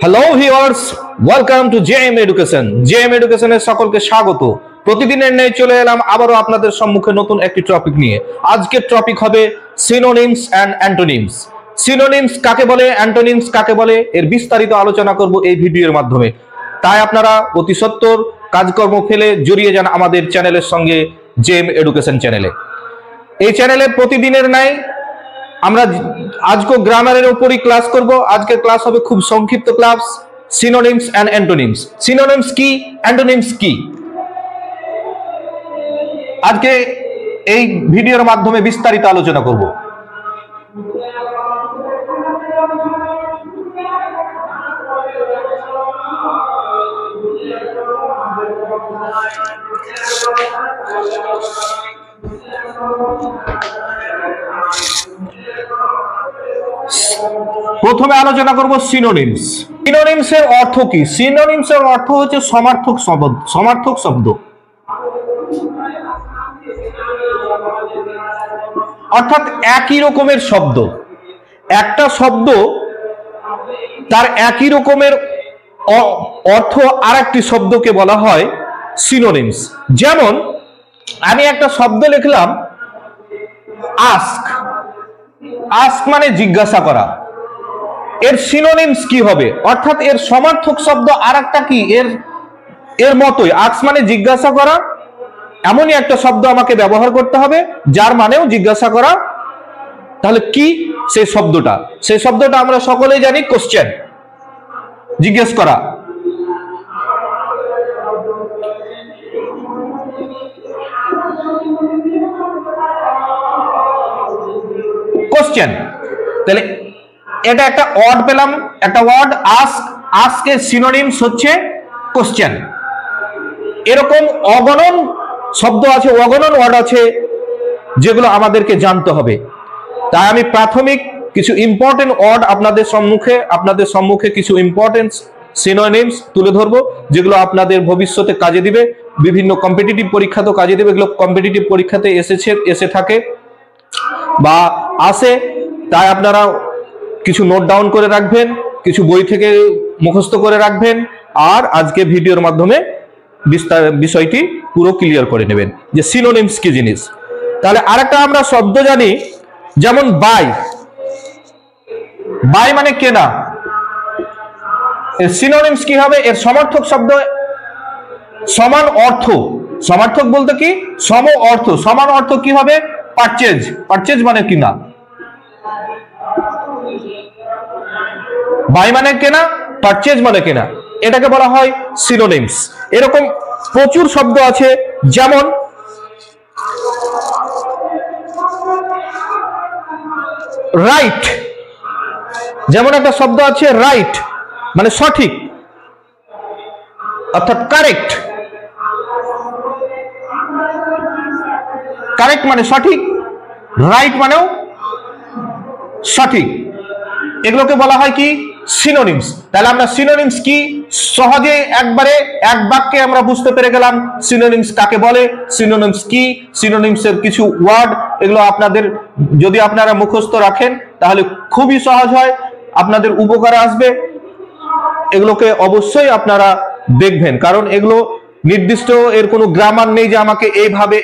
Hello viewers, welcome to JM education. JM এডুকেশনের সকলকে স্বাগত। প্রতিদিনের ন্যায় চলে এলাম আবারও আপনাদের সম্মুখে নতুন একটি টপিক নিয়ে। আজকের টপিক হবে সিনোনিমস অ্যান্ড অ্যান্টোনিমস। সিনোনিমস কাকে বলে, অ্যান্টোনিমস কাকে বলে, এর বিস্তারিত আলোচনা করব এই ভিডিওর মাধ্যমে। তাই আপনারা অতি সত্বর কাজকর্ম ফেলে জড়িয়ে যান আমাদের চ্যানেলের সঙ্গে, জেএম এডুকেশন চ্যানেলে। এই চ্যানেলে প্রতিদিনের ন্যায় আমরা আজকে গ্রামারের উপরই ক্লাস করব। আজকের ক্লাস হবে খুব সংক্ষিপ্ত class, synonyms and antonyms. Synonyms কি, অ্যান্টোনিমস কি, আজকে এই ভিডিওর মাধ্যমে বিস্তারিত আলোচনা করব। প্রথমে আলোচনা করব সিনোনিমস। সিনোনিমস এর অর্থ কি? সিনোনিমস এর অর্থ হচ্ছে সমার্থক শব্দ। সমার্থক শব্দ অর্থাৎ একই রকমের শব্দ, একটা শব্দ তার একই রকমের অর্থ আরেকটি শব্দকে বলা হয় সিনোনিমস। যেমন আমি একটা শব্দ লিখলাম আস্ক। আস্ক মানে জিজ্ঞাসা করা। এর সিনোনিমস কি হবে? অর্থাৎ এর সমার্থক শব্দ আরেকটা কি এর মতোই। আস্ক মানে জিজ্ঞাসা করা, এমনই একটা শব্দ আমাকে ব্যবহার করতে হবে যার মানেও জিজ্ঞাসা করা। তাহলে কি সেই শব্দটা? সেই শব্দটা আমরা সকলেই জানি, কোশ্চেন, জিজ্ঞেস করা। কোশ্চেন, তাহলে এটা একটা ওয়ার্ড পেলাম, একটা ওয়ার্ড আস্ক। আস্ক এর সিনোনিমস হচ্ছে কোশ্চেন। এরকম অগণন শব্দ আছে, অগণন ওয়ার্ড আছে যেগুলো আমাদেরকে জানতে হবে। তাই আমি প্রাথমিক কিছু ইম্পর্টেন্ট ওয়ার্ড আপনাদের সম্মুখে কিছু ইম্পর্টেন্ট সিনোনিমস তুলে ধরবো, যেগুলো আপনাদের ভবিষ্যতে কাজে দিবে, বিভিন্ন কম্পিটিটিভ পরীক্ষাতেও কাজে দিবে। এগুলো কম্পিটিটিভ পরীক্ষাতে এসে থাকে বা আসে। তাই আপনারা কিছু নোট ডাউন করে রাখবেন, কিছু বই থেকে মুখস্থ করে রাখবেন, আর আজকে ভিডিওর মাধ্যমে বিষয়টি পুরো ক্লিয়ার করে নেবেন যে সিনোনিমস কি জিনিস। তাহলে আরেকটা আমরা শব্দ জানি, যেমন বাই। বাই মানে কেনা। এর সিনোনিমস কি হবে? এর সমার্থক শব্দ সমান অর্থ। সমার্থক বলতে কি? সম অর্থ। সমান অর্থ কি হবে? পারচেজ। পারচেজ মানে কিনা। বাই মানে কেনা, পারচেজ মানে কেনা, এটাকে বলা হয় সিনোনিমস। এরকম প্রচুর শব্দ আছে, যেমন রাইট। যেমন একটা শব্দ আছে রাইট মানে সঠিক, অর্থাৎ কারেক্ট। কারেক্ট মানে সঠিক, রাইট মানেও সঠিক। এগুলোকে বলা হয় কি? সিনোনিমস। তাহলে আমরা সিনোনিমস কি সহজে একবারে এক বাক্যে আমরা বুঝতে পেরে গেলাম সিনোনিমস কাকে বলে, সিনোনিমস কি, সিনোনিমস এর কিছু ওয়ার্ড। এগুলো আপনাদের যদি আপনারা মুখস্থ রাখেন তাহলে খুবই সহজ হয়, আপনাদের উপকারে আসবে। এগুলোকে অবশ্যই আপনারা দেখবেন, কারণ এগুলো নির্দিষ্ট এর কোনো গ্রামার নেই যে আমাকে এইভাবে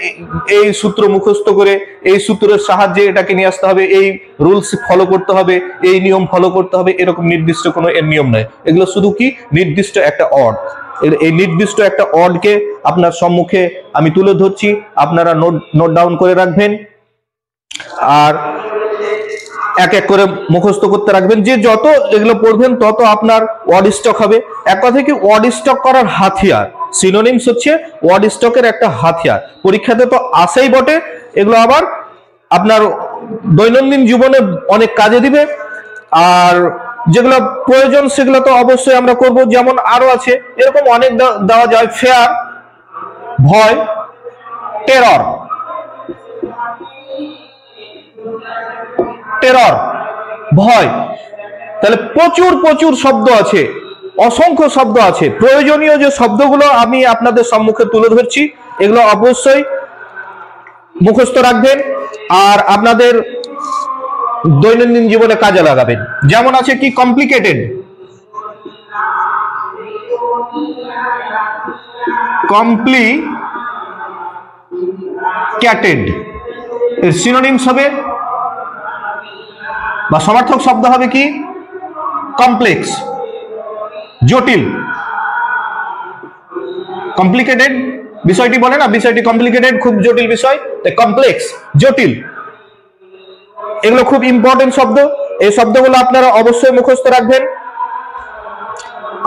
এই সূত্র মুখস্থ করে এই সূত্রের সাহায্যে এটাকে নিয়ে আসতে হবে, এই রুলস ফলো করতে হবে, এই নিয়ম ফলো করতে হবে, এরকম নির্দিষ্ট কোনো এর নিয়ম নয়। এগুলো শুধু কি নির্দিষ্ট একটা ওয়ার্ড। এই নির্দিষ্ট একটা ওয়ার্ডকে আপনার সম্মুখে আমি তুলে ধরছি, আপনারা নোট ডাউন করে রাখবেন আর এক এক করে মুখস্থ করতে রাখবেন। যে যত এগুলো পড়বেন তত আপনার ওয়ার্ড স্টক হবে। এক কথা কি, ওয়ার্ড স্টক করার হাতিয়ার। সিনোনিমস হচ্ছে ওয়ার্ড স্টকের একটা হাতিয়ার। পরীক্ষাতে তো আসেই বটে, এগুলো আবার আপনার দৈনন্দিন জীবনে অনেক কাজে দিবে। আর যেগুলো প্রয়োজন সেগুলো তো অবশ্যই আমরা করব। যেমন আরো আছে, এরকম অনেক দেওয়া যায়। ফেয়ার, ভয়, টেরর। টেরর, ভয়। তাহলে প্রচুর প্রচুর শব্দ আছে, অসংখ্য শব্দ আছে। প্রয়োজনীয় যে শব্দগুলো আমি আপনাদের সম্মুখে তুলে ধরছি, এগুলো অবশ্যই মুখস্থ রাখবেন আর আপনাদের দৈনন্দিন জীবনে কাজে লাগাবেন। যেমন আছে কি, কমপ্লিকেটেড। কমপ্লিকেটেড এর সিনোনিমস হবে বা সমার্থক শব্দ হবে কি কমপ্লেক্স, জটিল। কমপ্লিকেটেড বিষয়টি বলে না, বিষয়টি কমপ্লিকেটেড, খুব জটিল বিষয়, তাই কমপ্লেক্স, জটিল। এগুলো খুব ইম্পর্টেন্ট শব্দ, এই শব্দগুলো আপনারা অবশ্যই মুখস্থ রাখবেন।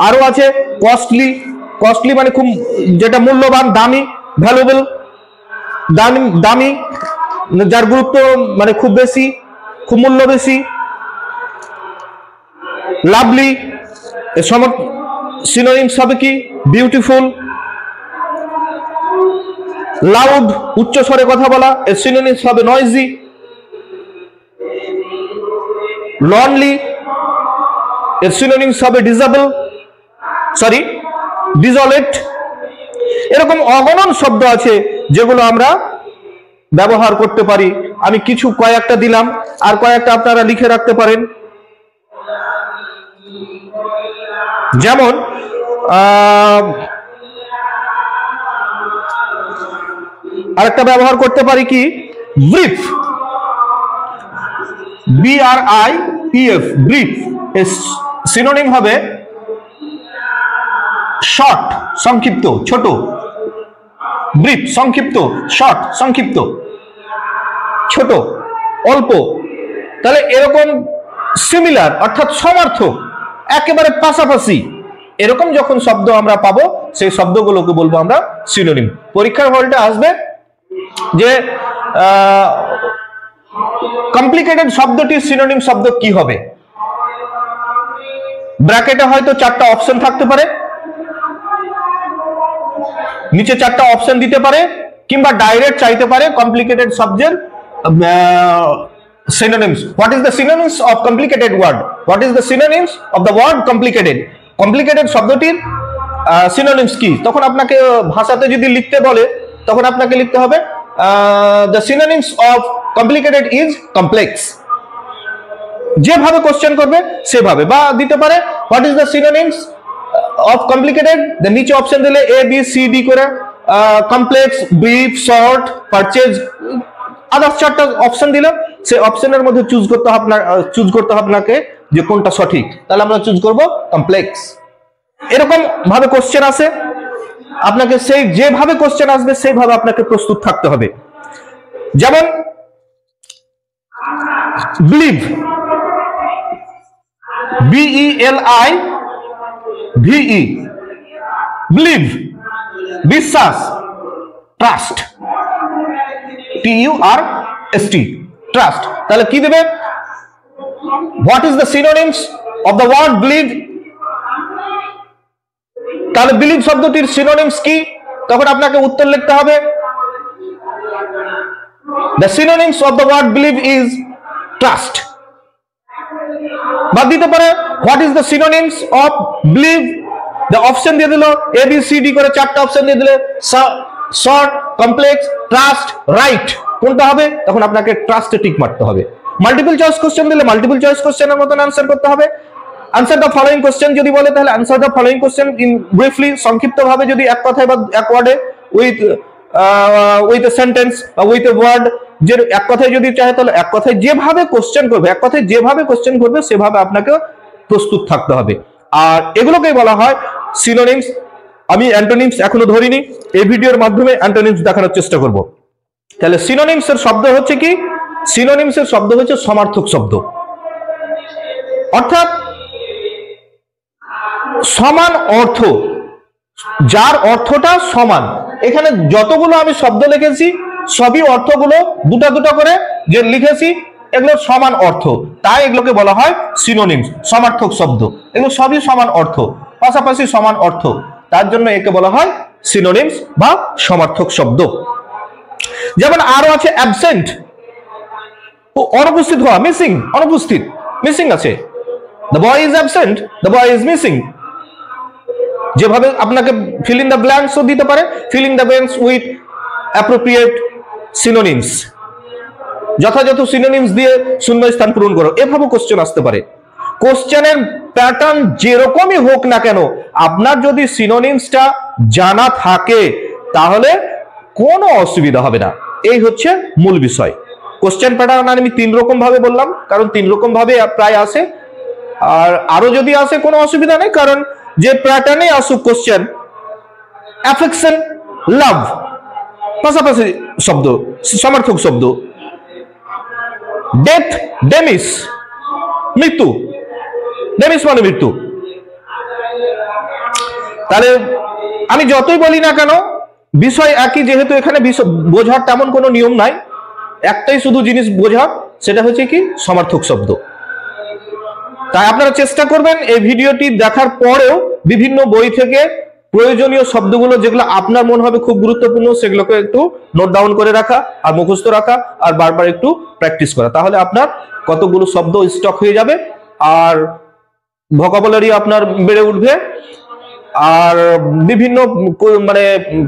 আরো আছে কস্টলি, কস্টলি মানে খুব যেটা মূল্যবান, দামি, ভ্যালুয়েবল, দামি, যার গুরুত্ব মানে খুব বেশি, খুব মূল্য বেশি। লাভলি এর সিনোনিমস হবে কি বিউটিফুল। লাউড উচ্চ স্বরে কথা বলা, এর সিনোনিমস হবে নয়েজি। লনলি এর সিনোনিমস হবে ডিজলেট। এরকম অগণন শব্দ আছে যেগুলো আমরা ব্যবহার করতে পারি। আমি কিছু কয়েকটা দিলাম, আর কয়েকটা আপনারা লিখে রাখতে পারেন। যেমন আরেকটা ব্যবহার করতে পারি কি ব্রিফ, BRIEF, ব্রিফ। এর সিনোনিম হবে শর্ট, সংক্ষিপ্ত, ছোট। ব্রিফ সংক্ষিপ্ত, শর্ট সংক্ষিপ্ত, ছোট, অল্প। তাহলে এরকম সিমিলার অর্থাৎ সমার্থক, একেবারে পাশাপাশি, এরকম যখন শব্দ আমরা পাবো সেই শব্দগুলোকে বলবো আমরা সিনোনিম। পরীক্ষার হলটা আসবে যে কমপ্লিকেটেড শব্দটির সিনোনিম শব্দ কি হবে। ব্র্যাকেটে হয়তো 4টা অপশন থাকতে পারে, নিচে 4টা অপশন দিতে পারে, কিংবা ডাইরেক্ট চাইতে পারে কমপ্লিকেটেড শব্দের synonyms. What is the synonyms of complicated word? What is the synonyms of the word complicated? Complicated শব্দটির synonyms কি? তখন আপনাকে ভাষাতে যদি লিখতে বলে তখন আপনাকে লিখতে হবে the synonyms of complicated is complex. যেভাবে কোশ্চেন করবে সেভাবে, বা দিতে পারে what is the synonyms of complicated, the নিচে অপশন দিলে A B C D করে complex, brief, short, purchase, others 4টা অপশন দিলাম। সেই অপশনের মধ্যে চুজ করতে হবে আপনাকে যে কোনটা সঠিক। তাহলে আমরা চুজ করব কমপ্লেক্স। এরকম ভাবে কোশ্চেন আসে, আপনাকে সেই যেভাবে কোশ্চেন আসবে সেইভাবে আপনাকে প্রস্তুত থাকতে হবে। যেমন বিলিভ, BELIVE, বিলিভ, বিশ্বাস, ট্রাস্ট, TURST, ট্রাস্ট। তাহলে কি দেবে? What is the synonyms of the word believe? তাহলে বিলিভ শব্দটির সিনোনিমস কি? তখন আপনাকে উত্তর লিখতে হবে the synonyms of the word believe is trust. বা দিতে পারে what is the synonyms of believe, the option দিয়ে দিল ABCD করে 4টা অপশন দিয়ে দিলে শর্ট, কমপ্লেক্স, ট্রাস্ট, রাইট, কোনটা হবে? তখন আপনাকে ট্রাস্টে টিক মারতে হবে। মাল্টিপল চয়েস কোশ্চেন দিলে মাল্টিপল চয়েস কোশ্চেনের মতন আনসার করতে হবে। আনসার দ্য ফলোইং কোশ্চেন যদি বলে তাহলে answer the following question in briefly, সংক্ষিপ্ত ভাবে, যদি এক কথায় বা এক ওয়ার্ডে উইথ এ সেন্টেন্স বা উইথ এ ওয়ার্ড, যে এক কথায় যদি চায় তাহলে এক কথায় যেভাবে কোশ্চেন করবে, এক কথায় যেভাবে কোশ্চেন করবে সেভাবে আপনাকে প্রস্তুত থাকতে হবে। আর এগুলোকেই বলা হয় সিনোনিমস। আমি অ্যান্টোনিমস এখনো ধরিনি, এই ভিডিওর মাধ্যমে অ্যান্টোনিমস দেখানোর চেষ্টা করব। তাহলে সিনোনিমস এর শব্দ হচ্ছে কি? সিনোনিমস এর শব্দ হচ্ছে সমার্থক শব্দ, অর্থাৎ সমান অর্থ, যার অর্থটা সমান। এখানে যতগুলো আমি শব্দ লিখেছি সবই অর্থগুলো দুটা দুটা করে যে লিখেছি এগুলো সমান অর্থ, তাই এগুলোকে বলা হয় সিনোনিমস, সমার্থক শব্দ। এগুলো সবই সমান অর্থ, পাশাপাশি সমান অর্থ, তার জন্য একে বলা হয় সিনোনিমস বা সমার্থক শব্দ। যেমন আরো আছে অ্যাবসেন্ট, অনুপস্থিত হওয়া, মিসিং, অনুপস্থিত, মিসিং আছে। The boy is absent, the boy is missing. যেভাবে আপনাকে ফিল ইন দ্য ব্ল্যাঙ্কসও দিতে পারে, fill in the blanks with appropriate synonyms, যথাযথ সিনোনিমস দিয়ে শূন্য স্থান পূরণ করো, এভাবে কোশ্চেন আসতে পারে। কোশ্চেনের প্যাটার্ন যেরকমই হোক না কেন, আপনার যদি সিনোনিমসটা জানা থাকে তাহলে কোনো অসুবিধা হবে না। এই হচ্ছে মূল বিষয়। কোশ্চেন প্যাটার্ন আমি 3 রকম ভাবে বললাম, কারণ 3 রকম ভাবে প্রায় আসে, আর আরো যদি আসে কোনো অসুবিধা নেই, কারণ যে প্যাটার্নে আসুক কোশ্চেন, অ্যাফেকশন, লাভ, পাশাপাশি শব্দ, সমার্থক শব্দ, ডেথ, ডেমিস, মৃত্যু, ডেমিস মানে মৃত্যু। তাহলে আমি যতই বলি না কেন বিষয় একই, যেহেতু এখানে বোঝার তেমন কোনো নিয়ম নাই, একটাই শুধু জিনিস বোঝার, সেটা হচ্ছে কি সমার্থক শব্দ। তাই আপনারা চেষ্টা করবেন এই ভিডিওটি দেখার পরেও বিভিন্ন বই থেকে প্রয়োজনীয় শব্দগুলো যেগুলো আপনার মনে হবে খুব গুরুত্বপূর্ণ সেগুলোকে একটু নোট ডাউন করে রাখা আর মুখস্থ রাখা আর বারবার একটু প্র্যাকটিস করা, তাহলে আপনার কতগুলো শব্দ স্টক হয়ে যাবে আর ভোকাবুলারি আপনার বেড়ে উঠবে। আর বিভিন্ন মানে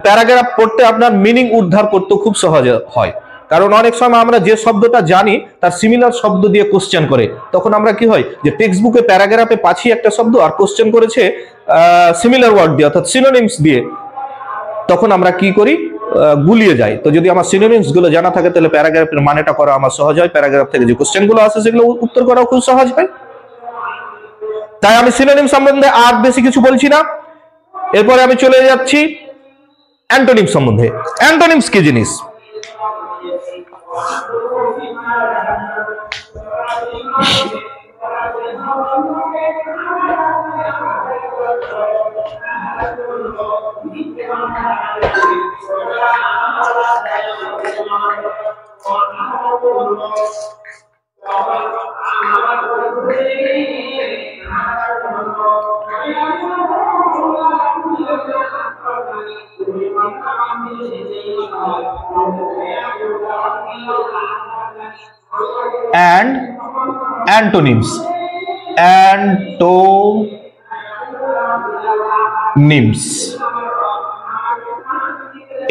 প্যারাগ্রাফ পড়তে আপনার মিনিং উদ্ধার করতে খুব সহজ হয়, কারণ অনেক সময় আমরা যে শব্দটা জানি তার সিমিলার শব্দ দিয়ে কোশ্চেন করে, তখন আমরা কি হয় যে টেক্সট বুকে প্যারাগ্রাফে পাচ্ছি একটা শব্দ আর কোশ্চেন করেছে সিমিলার ওয়ার্ড দিয়ে অর্থাৎ সিনোনিমস দিয়ে, তখন আমরা কি করি গুলিয়ে যাই। তো যদি আমার সিনোনিমস গুলো জানা থাকে তাহলে প্যারাগ্রাফের মানেটা করা আমার সহজ হয়, প্যারাগ্রাফ থেকে যে কোশ্চেন গুলো আসে সেগুলো উত্তর করাও খুব সহজ হয়। তাই আমি সিনোনিম সম্বন্ধে আর বেশি কিছু বলছি না, এরপরে আমি চলে যাচ্ছি অ্যান্টোনিম সম্বন্ধে। অ্যান্টোনিমস কি জিনিস? and antonyms, antonyms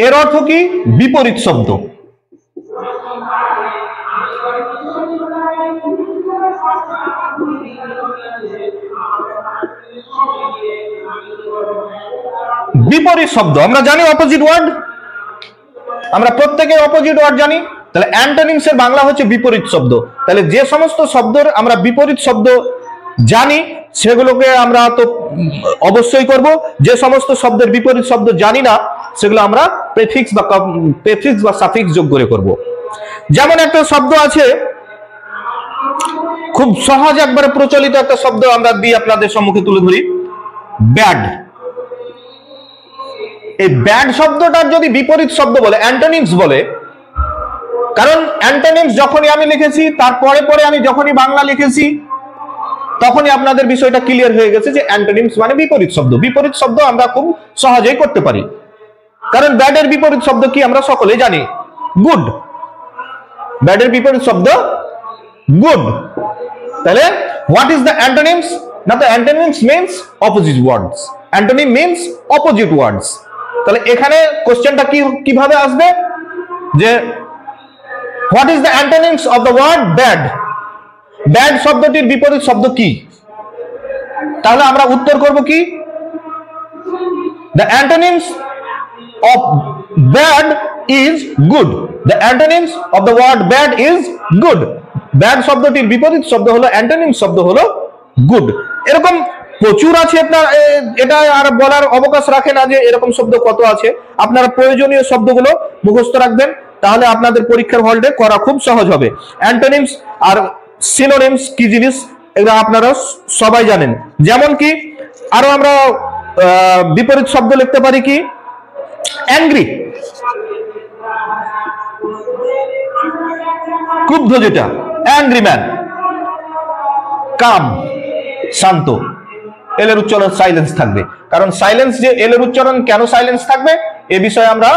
এর অর্থ কি? বিপরীত শব্দ। বিপরীত শব্দ আমরা জানি অপোজিট ওয়ার্ড, আমরা প্রত্যেকে অপোজিট ওয়ার্ড জানি, তাহলে অ্যান্টোনিমস এর বাংলা হচ্ছে বিপরীত শব্দ। তাহলে যে সমস্ত শব্দের আমরা বিপরীত শব্দ জানি সেগুলোকে আমরা তো অবশ্যই করব, যে সমস্ত শব্দের বিপরীত শব্দ জানি না সেগুলো আমরা প্রেফিক্স বা সাফিক্স যোগ করে করব। যেমন একটা শব্দ আছে খুব সহজ একবারে প্রচলিত একটা শব্দ আমরা দিয়ে আপনাদের সম্মুখে তুলে ধরি, ব্যাড। এই ব্যাড শব্দটার যদি বিপরীত শব্দ বলে অ্যান্টোনিমস বলে, কারণ অ্যান্টোনিমস যখনই আমি লিখেছি তারপরে পরে আমি যখনই বাংলা লিখেছি তখনই আপনাদের বিষয়টা ক্লিয়ার হয়ে গেছে যে অ্যান্টোনিমস মানে বিপরীত শব্দ। বিপরীত শব্দ আমরা খুব সহজেই করতে পারি, কারণ ব্যাড এর বিপরীত শব্দ কি আমরা সকলেই জানি, গুড। ব্যাড এর বিপরীত শব্দ গুড। তাহলে হোয়াট ইজ দ্য অ্যান্টোনিমস? না, the antonyms means opposite words. Antonym means opposite words. তাহলে এখানে কোশ্চেনটা কিভাবে আসবে যে what is the antonyms of the word bad? Bad শব্দটির বিপরীত শব্দ কি? তাহলে আমরা উত্তর করব কি? The antonyms of bad is good. The antonyms of the word bad is good. Bad শব্দটির বিপরীত শব্দ হলো অ্যান্টোনিম শব্দ হলো গুড। এরকম প্রচুর আছে, আপনার এটা আর বলার অবকাশ রাখে না যে এরকম শব্দ কত আছে। আপনারা প্রয়োজনীয় শব্দগুলো মুখস্থ রাখবেন, তাহলে আপনাদের পরীক্ষার হলে করা খুব সহজ হবে। অ্যান্টোনিমস আর সিনোনিমস কি জিনিস এগুলো আপনারা সবাই জানেন। যেমন কি আরো আমরা বিপরীত শব্দ লিখতে পারি কি, অ্যাংরি, ক্রুদ্ধ যেটা অ্যাংরি ম্যান, কাম শান্ত। এল এর উচ্চারণ সাইলেন্স থাকবে, কারণ সাইলেন্স যে এল এর উচ্চারণ কেন সাইলেন্স থাকবে এ বিষয়ে আমরা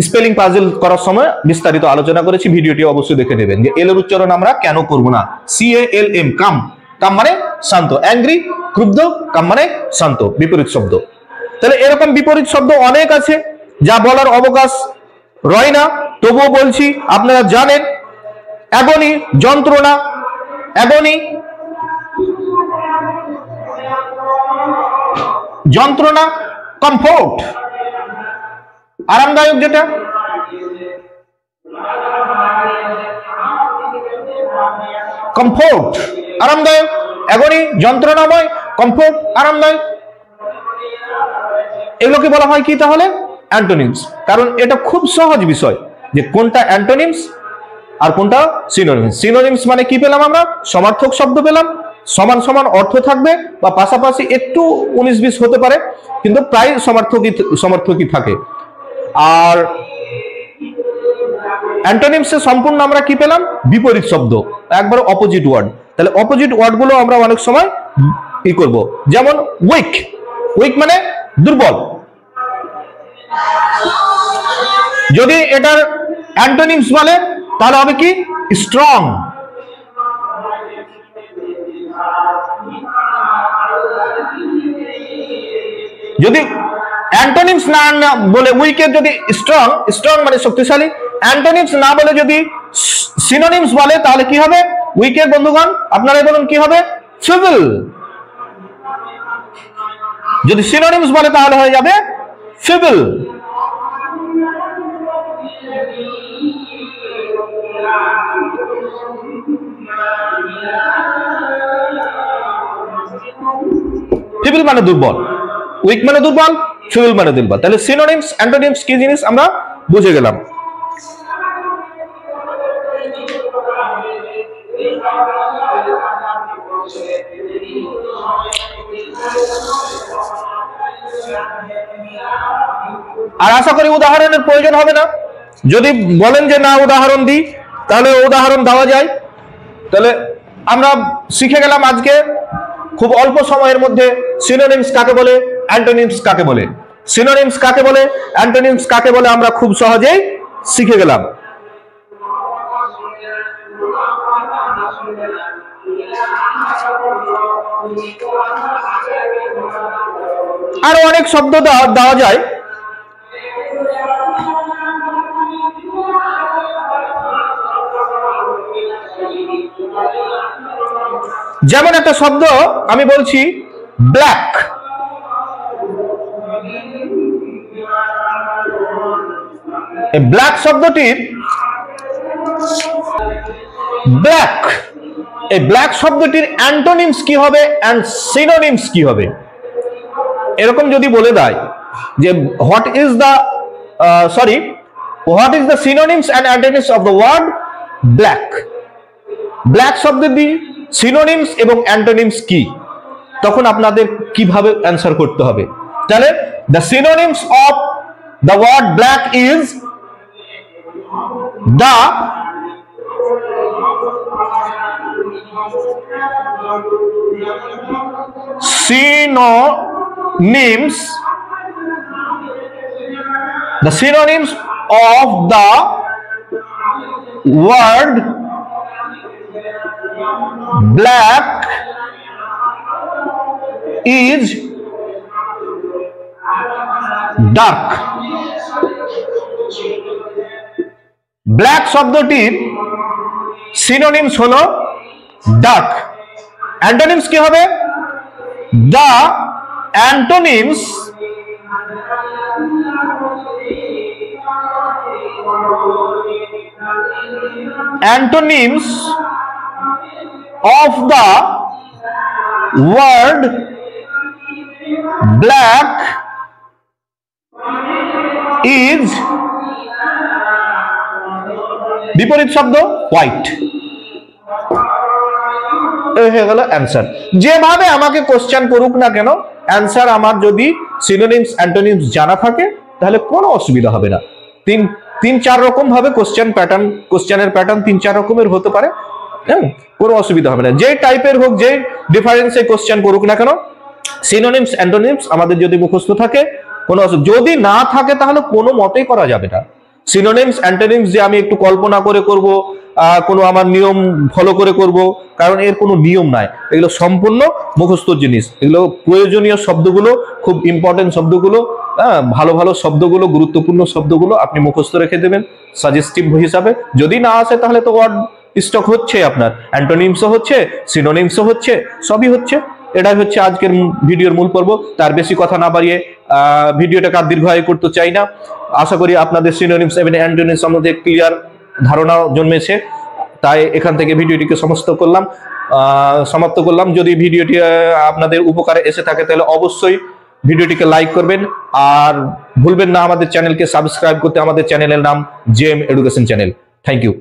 স্পেলিং পাজল করার সময় বিস্তারিত আলোচনা করেছি, ভিডিওটি অবশ্যই দেখে নেবেন যে এল এর উচ্চারণ আমরা কেন করব না। CALM, কাম, কাম মানে শান্ত, অ্যাংরি ক্রুদ্ধ, কাম মানে শান্ত, বিপরীত শব্দ। তাহলে এরকম বিপরীত শব্দ অনেক আছে যা বলার অবকাশ রয় না, তবুও বলছি আপনারা জানেন। অ্যাগনি যন্ত্রণা, অ্যাগনি যন্ত্রণা, কমফোর্ট, আরামদায়ক যেটা, কমফোর্ট আরামদায়ক, অ্যাগনি যন্ত্রণাময়, কমফোর্ট আরামদায়ক, এগুলোকে বলা হয় কি তাহলে অ্যান্টোনিমস। কারণ এটা খুব সহজ বিষয় যে কোনটা অ্যান্টোনিমস আর কোনটা সিনোনিমস। সিনোনিমস মানে কি পেলাম আমরা, সমার্থক শব্দ পেলাম, সমান সমান অর্থ থাকবে বা পাশাপাশি একটু 19-20 হতে পারে, কিন্তু প্রায় সমার্থকই থাকে। আর অ্যান্টোনিমসে সম্পূর্ণ আমরা কি পেলাম, বিপরীত শব্দ, একবার অপোজিট ওয়ার্ড। তাহলে অপোজিট ওয়ার্ড গুলো আমরা অনেক সময় কি করব, যেমন উইক, উইক মানে দুর্বল, যদি এটার অ্যান্টোনিমস বলে তাহলে হবে কি স্ট্রং। যদি অ্যান্টোনিমস না বলে উইকের যদি স্ট্রং, স্ট্রং মানে শক্তিশালী, অ্যান্টোনিমস না বলে যদি সিনোনিমস বলে তাহলে কি হবে, উইকের বন্ধুগণ আপনারাই বলুন কি হবে, ফিবল। যদি সিনোনিমস বলে তাহলে হয়ে যাবে ফিবল। ফিবল মানে দুর্বল, উইক মানে দুর্বল, ফিবল মানে দুর্বল। তাহলে সিনোনিমস অ্যান্টোনিমস কি জিনিস আমরা বুঝে গেলাম। আর আশা করি উদাহরণের প্রয়োজন হবে না। যদি বলেন যে না উদাহরণ দিই তাহলে উদাহরণ দেওয়া যায়। তাহলে আমরা শিখে গেলাম আজকে খুব অল্প সময়ের মধ্যে সিনোনিমস কাকে বলে, অ্যান্টোনিমস কাকে বলে। সিনোনিমস কাকে বলে, অ্যান্টোনিমস কাকে বলে আমরা খুব সহজেই শিখে গেলাম। আরো অনেক শব্দ দেওয়া যায়, যেমন একটা শব্দ আমি বলছি ব্ল্যাক, ব্ল্যাক শব্দটির ব্ল্যাক, এই ব্ল্যাক শব্দটির অ্যান্টোনিমস কি হবে এন্ড সিনোনিমস কি হবে, এরকম যদি বলে দেয় যে what is the synonyms and antonyms of the word black, black শব্দটির সিনোনিমস এবং অ্যান্টোনিমস কি, তখন আপনাদের কিভাবে অ্যান্সার করতে হবে। তাহলে the synonyms of the word black is the synonyms of the word black is dark। Black শব্দটির সিনোনিমস হলো ডার্ক। অ্যান্টোনিমস কি হবে, the antonyms of the word black is বিপরীত শব্দ হোয়াইট। হয়ে গেল অ্যান্সার। যেভাবে আমাকে কোশ্চেন করুক না কেন, অ্যান্সার আমার যদি সিনোনিমস অ্যান্টোনিমস জানা থাকে তাহলে কোনো অসুবিধা হবে না। তিন চার রকম ভাবে কোশ্চেনের প্যাটার্ন 3-4 রকমের হতে পারে, হ্যাঁ, কোনো অসুবিধা হবে না। যে টাইপের হোক, যে ডিফারেন্সে কোশ্চেন করুক না কেন, সিনোনিমস অ্যান্টোনিমস আমাদের যদি মুখস্থ থাকে কোনো অসুবিধা, যদি না থাকে তাহলে কোনো মতেই করা যাবে না। সিনোনিমস অ্যান্টোনিমস যে আমি একটু কল্পনা করে করব, কোনো আমার নিয়ম ফলো করে করব, কারণ এর কোনো নিয়ম নাই, এগুলো সম্পূর্ণ মুখস্থ জিনিস। এগুলো প্রয়োজনীয় শব্দগুলো, খুব ইম্পর্টেন্ট শব্দগুলো, ভালো ভালো শব্দগুলো, গুরুত্বপূর্ণ শব্দগুলো আপনি মুখস্থ রেখে দেবেন সাজেস্টিভ হিসাবে। যদি না আসে তাহলে তো ওয়ার্ড স্টক হচ্ছে, আপনার অ্যান্টোনিমসও হচ্ছে, সিনোনিমসও হচ্ছে, সবই হচ্ছে। এটাই হচ্ছে আজকের ভিডিওর মূল পর্ব। তার বেশি কথা না বাড়িয়ে ভিডিওটাকে আর দীর্ঘায়ু করতে চাই না। আশা করি আপনাদের সিনোনিমস এবং অ্যান্টোনিমস সম্বন্ধে ক্লিয়ার ধারণা জন্মেছে, তাই এখান থেকে ভিডিওটিকে সমাপ্ত করলাম। যদি ভিডিওটি আপনাদের উপকারে এসে থাকে তাহলে অবশ্যই ভিডিওটিকে লাইক করবেন, আর ভুলবেন না আমাদের চ্যানেলকে সাবস্ক্রাইব করতে। আমাদের চ্যানেলের নাম JM education channel. Thank you.